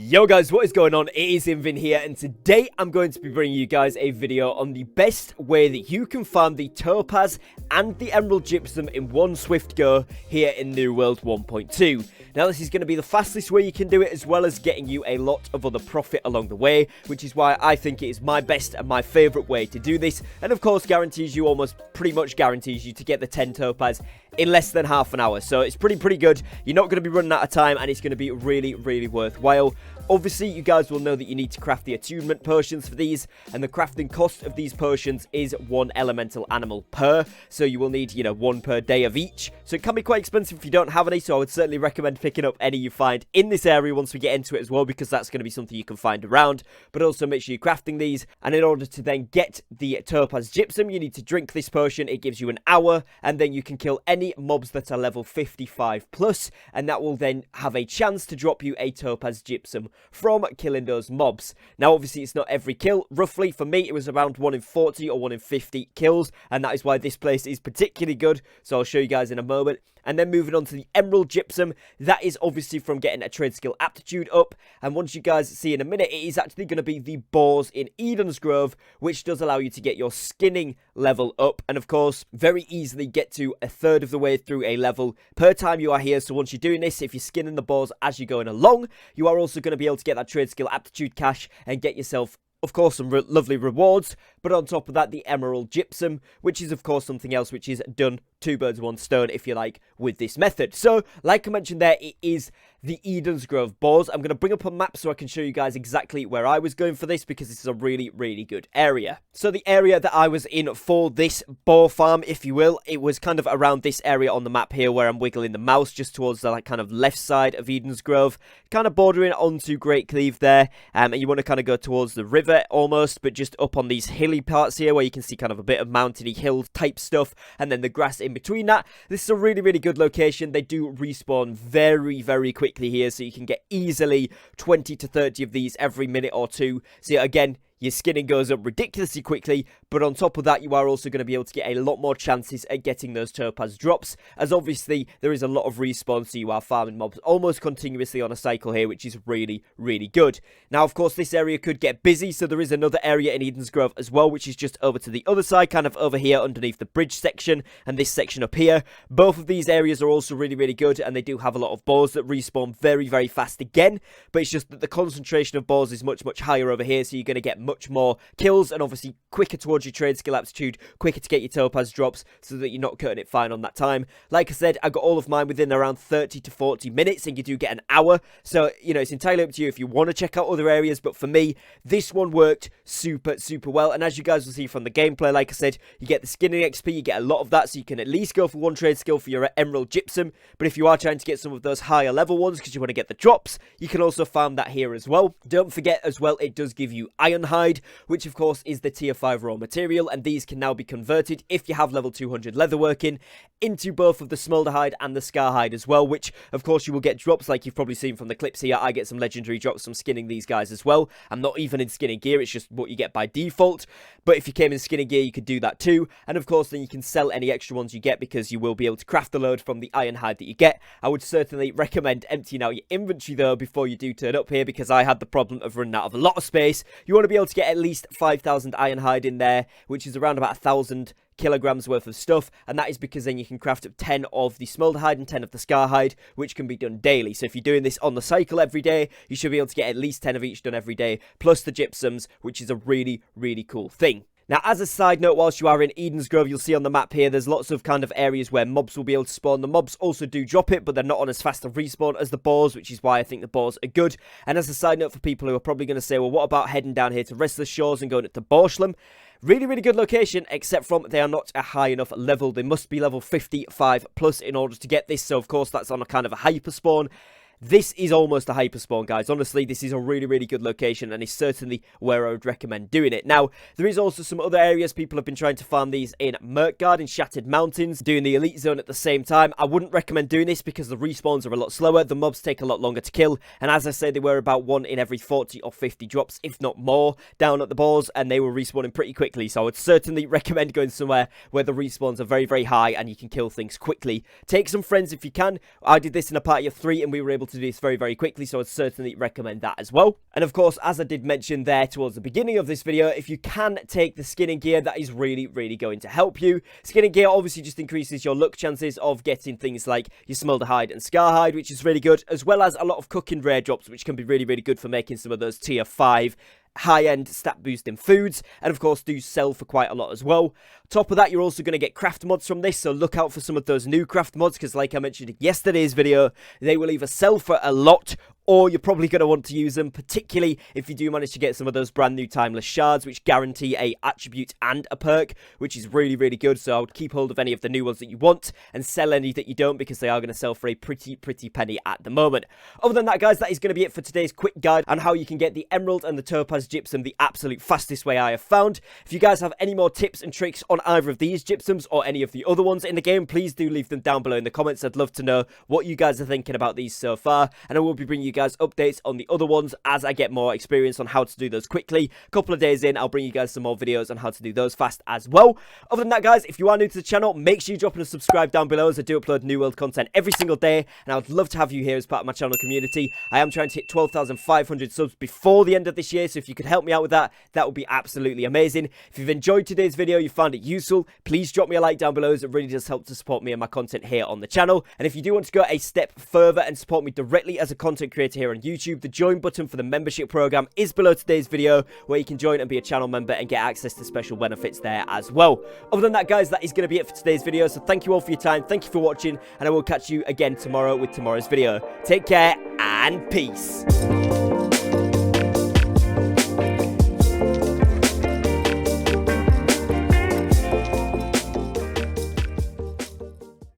Yo guys, what is going on? It is Invin here, and today I'm going to be bringing you guys a video on the best way that you can farm the Topaz and the Emerald Gypsum in one swift go here in New World 1.2. Now this is going to be the fastest way you can do it, as well as getting you a lot of other profit along the way, which is why I think it is my best and my favourite way to do this, and of course guarantees you, pretty much guarantees you to get the 10 Topaz in less than half an hour. So it's pretty good. You're not going to be running out of time, and it's going to be really worthwhile. Obviously, you guys will know that you need to craft the attunement potions for these, and the crafting cost of these potions is one elemental animal per, so you will need, one per day of each. So it can be quite expensive if you don't have any, so I would certainly recommend picking up any you find in this area once we get into it as well, because that's going to be something you can find around. But also make sure you're crafting these, and in order to then get the Topaz Gypsum, you need to drink this potion. It gives you an hour, and then you can kill any mobs that are level 55 plus, and that will then have a chance to drop you a Topaz Gypsum from killing those mobs. Now obviously it's not every kill. Roughly for me it was around 1 in 40 or 1 in 50 kills, and that is why this place is particularly good, so I'll show you guys in a moment. And then moving on to the Emerald Gypsum, that is obviously from getting a trade skill aptitude up, and once you guys see in a minute, it is actually going to be the Boars in Edensgrove, which does allow you to get your skinning level up, and of course very easily get to a third of the way through a level per time you are here. So once you're doing this, if you're skinning the Boars as you're going along, you are also going to be able to get that trade skill aptitude cash and get yourself, of course, some lovely rewards. But on top of that, the Emerald Gypsum, which is of course something else which is done two birds one stone, if you like, with this method. So like I mentioned there, it is the Edensgrove Boars. I'm going to bring up a map so I can show you guys exactly where I was going for this, because this is a really good area. So the area that I was in for this boar farm, if you will, it was kind of around this area on the map here where I'm wiggling the mouse, just towards the kind of left side of Edensgrove, kind of bordering onto Great Cleave there, and you want to kind of go towards the river almost, but just up on these hilly parts here where you can see kind of a bit of mountainy hill type stuff, and then the grass in between that. This is a really good location. They do respawn very quickly here, so you can get easily 20 to 30 of these every minute or two. So again, your skinning goes up ridiculously quickly, but on top of that, you are also going to be able to get a lot more chances at getting those Topaz drops, as obviously there is a lot of respawn, so you are farming mobs almost continuously on a cycle here, which is really good. Now, of course, this area could get busy, so there is another area in Edensgrove as well, which is just over to the other side, kind of over here underneath the bridge section, and this section up here. Both of these areas are also really good, and they do have a lot of boars that respawn very fast again, but it's just that the concentration of boars is much higher over here, so you're going to get much more kills, and obviously quicker towards your trade skill aptitude, quicker to get your Topaz drops, so that you're not cutting it fine on that time. Like I said, I got all of mine within around 30 to 40 minutes, and you do get an hour, so it's entirely up to you if you want to check out other areas, but for me, this one worked super well. And as you guys will see from the gameplay, like I said, you get the skinning XP, you get a lot of that, so you can at least go for one trade skill for your Emerald Gypsum. But if you are trying to get some of those higher level ones because you want to get the drops, you can also farm that here as well. Don't forget as well, it does give you Ironhide, which of course is the tier 5 raw material, and these can now be converted, if you have level 200 leatherworking, into both of the Smolderhide and the Scarhide as well, which of course you will get drops like you've probably seen from the clips here. I get some legendary drops from skinning these guys as well. I'm not even in skinning gear, it's just what you get by default, but if you came in skinning gear, you could do that too. And of course then you can sell any extra ones you get, because you will be able to craft the load from the Ironhide that you get. I would certainly recommend emptying out your inventory though before you do turn up here, because I had the problem of running out of a lot of space. You want to be able to get at least 5,000 Ironhide in there, which is around about 1,000 kilograms worth of stuff, and that is because then you can craft up 10 of the Smolderhide and 10 of the Scarhide, which can be done daily. So if you're doing this on the cycle every day, you should be able to get at least 10 of each done every day, plus the Gypsums, which is a really cool thing. Now, as a side note, whilst you are in Edensgrove, you'll see on the map here, there's lots of kind of areas where mobs will be able to spawn. The mobs also do drop it, but they're not on as fast a respawn as the Boars, which is why I think the Boars are good. And as a side note for people who are probably going to say, well, what about heading down here to Restless Shores and going up to Borshlem? Really good location, except from they are not a high enough level. They must be level 55 plus in order to get this, so of course that's on a kind of a hyper spawn. This is almost a hyperspawn, guys. Honestly, this is a really good location, and is certainly where I would recommend doing it. Now, there is also some other areas people have been trying to farm these in Merkgard, in Shattered Mountains, doing the Elite Zone at the same time. I wouldn't recommend doing this because the respawns are a lot slower, the mobs take a lot longer to kill, and as I say, they were about 1 in every 40 or 50 drops, if not more, down at the Boars, and they were respawning pretty quickly, so I would certainly recommend going somewhere where the respawns are very high, and you can kill things quickly. Take some friends if you can. I did this in a party of 3, and we were able able to do this very, very quickly, so I'd certainly recommend that as well. And of course, as I did mention there towards the beginning of this video, if you can take the skinning gear, that is really, really going to help you. Skinning gear obviously just increases your luck chances of getting things like your smolderhide and scarhide, which is really good, as well as a lot of cooking rare drops, which can be really, really good for making some of those tier 5 high-end stat boosting foods, and of course do sell for quite a lot as well. Top of that, you're also going to get craft mods from this, so look out for some of those new craft mods, because like I mentioned in yesterday's video, they will either sell for a lot, or you're probably going to want to use them, particularly if you do manage to get some of those brand new timeless shards, which guarantee a attribute and a perk, which is really, really good. So I would keep hold of any of the new ones that you want and sell any that you don't, because they are going to sell for a pretty penny at the moment. Other than that, guys, that is going to be it for today's quick guide on how you can get the emerald and the topaz gypsum the absolute fastest way I have found. If you guys have any more tips and tricks on either of these gypsums or any of the other ones in the game, please do leave them down below in the comments. I'd love to know what you guys are thinking about these so far, and I will be bringing you guys updates on the other ones as I get more experience on how to do those quickly. A couple of days in, I'll bring you guys some more videos on how to do those fast as well. Other than that, guys, if you are new to the channel, make sure you drop in a subscribe down below, as I do upload new world content every single day, and I would love to have you here as part of my channel community. I am trying to hit 12,500 subs before the end of this year, so if you could help me out with that, that would be absolutely amazing. If you've enjoyed today's video, you found it useful, please drop me a like down below, as it really does help to support me and my content here on the channel. And if you do want to go a step further and support me directly as a content creator here on YouTube, the join button for the membership program is below today's video, where you can join and be a channel member and get access to special benefits there as well. Other than that, guys, that is going to be it for today's video, so thank you all for your time, thank you for watching, and I will catch you again tomorrow with tomorrow's video. Take care and peace.